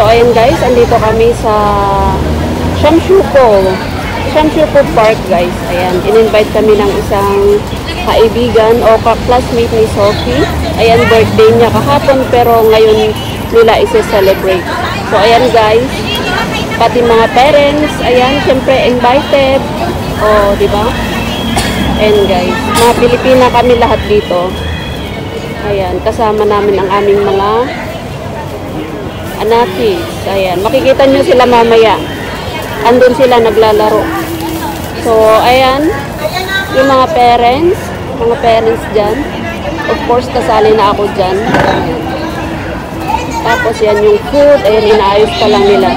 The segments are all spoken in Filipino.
So, ayan guys, andito kami sa Shamshupo Park guys. Ayan, in-invite kami ng isang kaibigan o ka-classmate ni Sophie. Ayan, birthday niya kahapon pero ngayon nila isi-celebrate. So, ayan guys, pati mga parents, ayan, syempre invited. O, di ba? Ayan guys, mga Pilipina kami lahat dito. Ayan, kasama namin ang aming mga anakis. Ayan, makikita nyo sila mamaya. Andun sila naglalaro. So, ayan, yung mga parents dyan. Of course, kasali na ako dyan. Ayan. Tapos, yan yung food. Ayan, inaayos pa lang nila.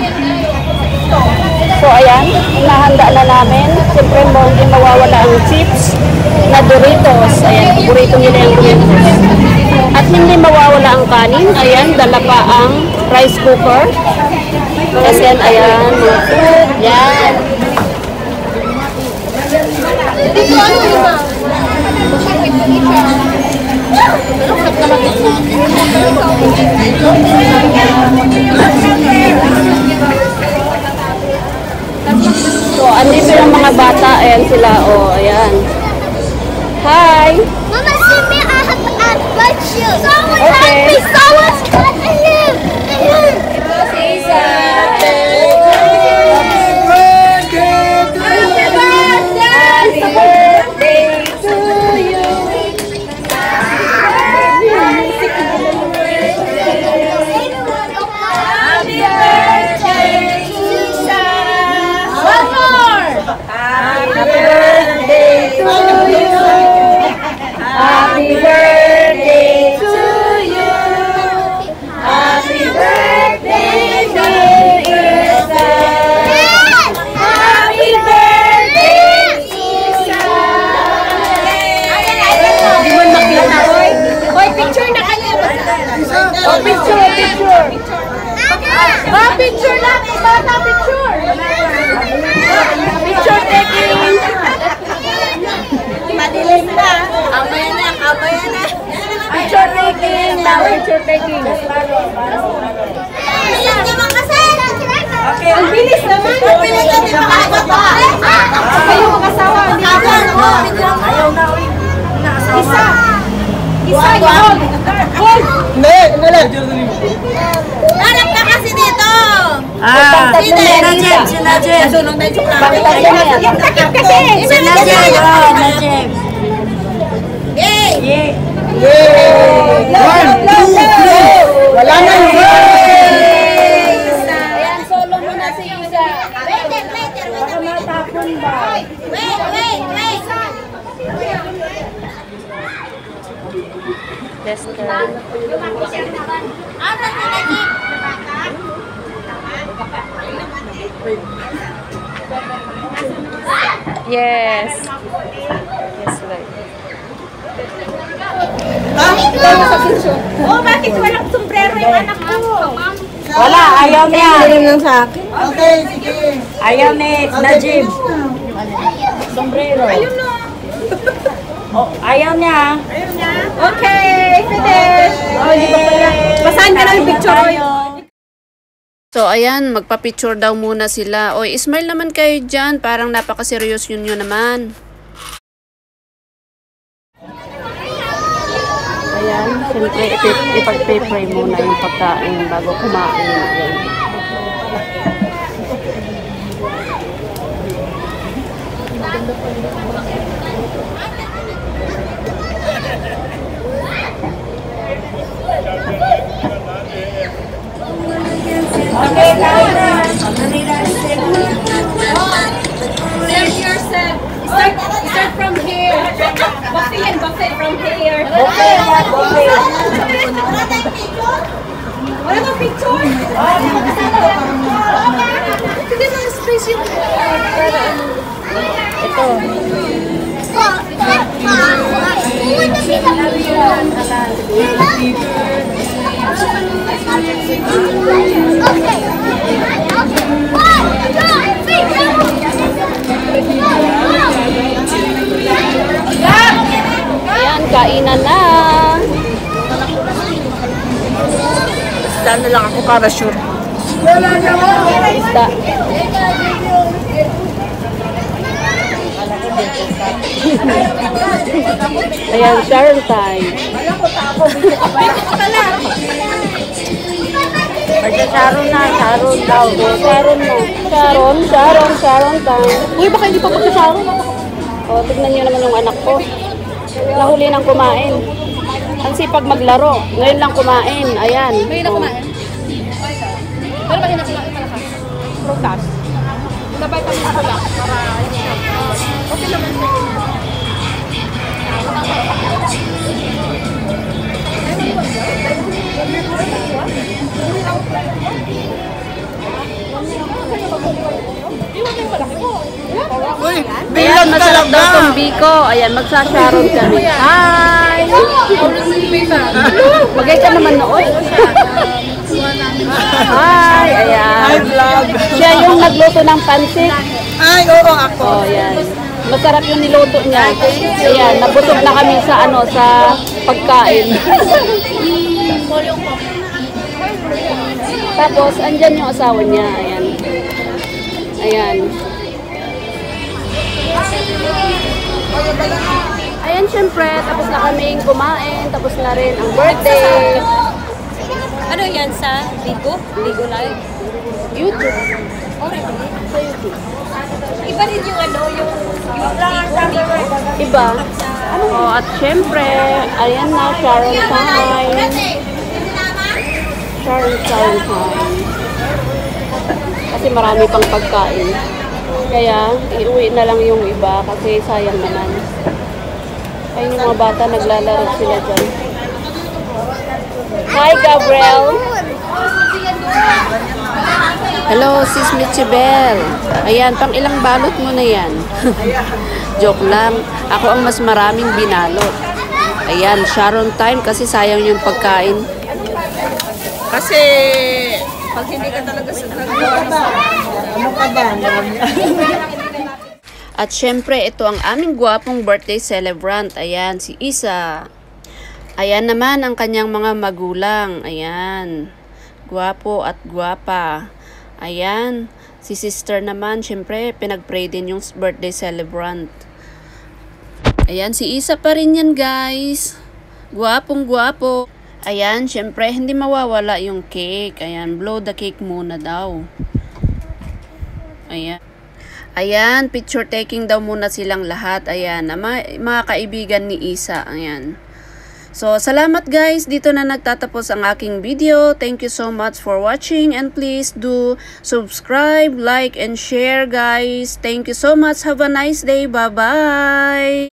So, ayan, inahanda na namin. Siyempre, hindi mawawala ang chips na Doritos. Ayan, paborito nila yung Doritos. At hindi mawawala ang kanin. Ayan, dala pa ang rice cooker. And then, ayan, yung food. Yan. So, andito yung mga bata. Ayan sila. Oh, ayan. Hi! Mama, see me, I have to add blood shoes. Someone Okay. help me! Someone's got a him! Picture lang! Bata, picture! Picture taking! Madilim na! Kamaya na! Picture taking! Now, picture taking! Bilis naman kasi! Okay, ang bilis naman! Ang bilis natin makakaba! Kayo mag-asawa! Ayaw na! Isa! Hold! Harap ka kasi dito! Sinajib! Nasunong na yung tsuklate! Yung takip kasi! Sinajib! Yay! Yay! Wala na yung ayan, solo mo na si Isa. Baka matapon ba? Wait! Tester. Yes. Yes, right. Oh, bakit walang sombrero yung anak ko? Wala, ayaw niya. Okay, sige. Ayaw ni Najib. Sombrero. Ayun no. Oh, ayaw niya. Okay, finish. Oh, hindi ba pala? Basahan ka na yung picture ko yun. So, ayan, magpa-picture daw muna sila. Oy, smile naman kayo dyan. Parang napaka-serious yun naman. Ayan, siyempre, ipag-pray muna yung pagkain bago kumain. Ayan. Okay, kain na. Serve yourself. Start from here. Buffet from here. Wala bang picture? Hindi na space yung Ito. Ayan, kainan na. Daan na lang ako para sure. Isda. Ayan, Sharon time. Sharon na, Sharon daw. Sharon na. Sharon time. Uy, baka hindi pa magka-Sharon. O, tignan nyo naman yung anak ko. Nahuli nang kumain. Ang sipag maglaro. Ngayon lang kumain. Ayan. Ngayon na O. kumain. Pero ba hinakain malakas? Prutas. Sabay kami sa kulak para okay naman siya. Uy, Ayan, bilang masarap daw talaga. tong biko. Ayan, magsasharon kami. Hi! Bagay ka naman nooy. Hi! Hi, Ayan. vlog. Siya yung nagluto ng pansit. Ay, oo, ako. Oh, ayan. Masarap yung niluto niya. Ayan, nabusog na kami sa sa pagkain. Tapos, andyan yung asawa niya. Ayan. Ayan. Ayan, syempre, tapos na kaming kumain. Tapos na rin ang birthday. Ano yan sa Bigo? Bigo Live? YouTube. Sa YouTube. Iba rin yung ano, yung Iba. Oh, at syempre, ayan na, Sharon time. Sharon time. Kasi marami pang pagkain. Kaya, iuwi na lang yung iba kasi sayang naman. Ayun yung mga bata, naglalaro sila dyan. Hi, Gabriel! Hello, sis Michibel. Ayan, pang ilang balot mo na yan. Joke lang. Ako ang mas maraming binalot. Ayan, Sharon time kasi sayang yung pagkain. Kasi, pag hindi ka talaga sa nagawa ano ka ba? At syempre, ito ang aming gwapong birthday celebrant. Ayan, si Isa. Ayan naman ang kanyang mga magulang. Ayan. Gwapo at gwapa. Ayan. Si sister naman, syempre, pinag-pray din yung birthday celebrant. Ayan, si Isa pa rin yan, guys. Gwapong gwapo. Ayan, syempre, hindi mawawala yung cake. Ayan, blow the cake muna daw. Ayan. Ayan, picture taking daw muna silang lahat. Ayan, mga kaibigan ni Isa. Ayan. So, salamat guys. Dito na nagtatapos ang aking video. Thank you so much for watching. And please do subscribe, like, and share guys. Thank you so much. Have a nice day. Bye-bye.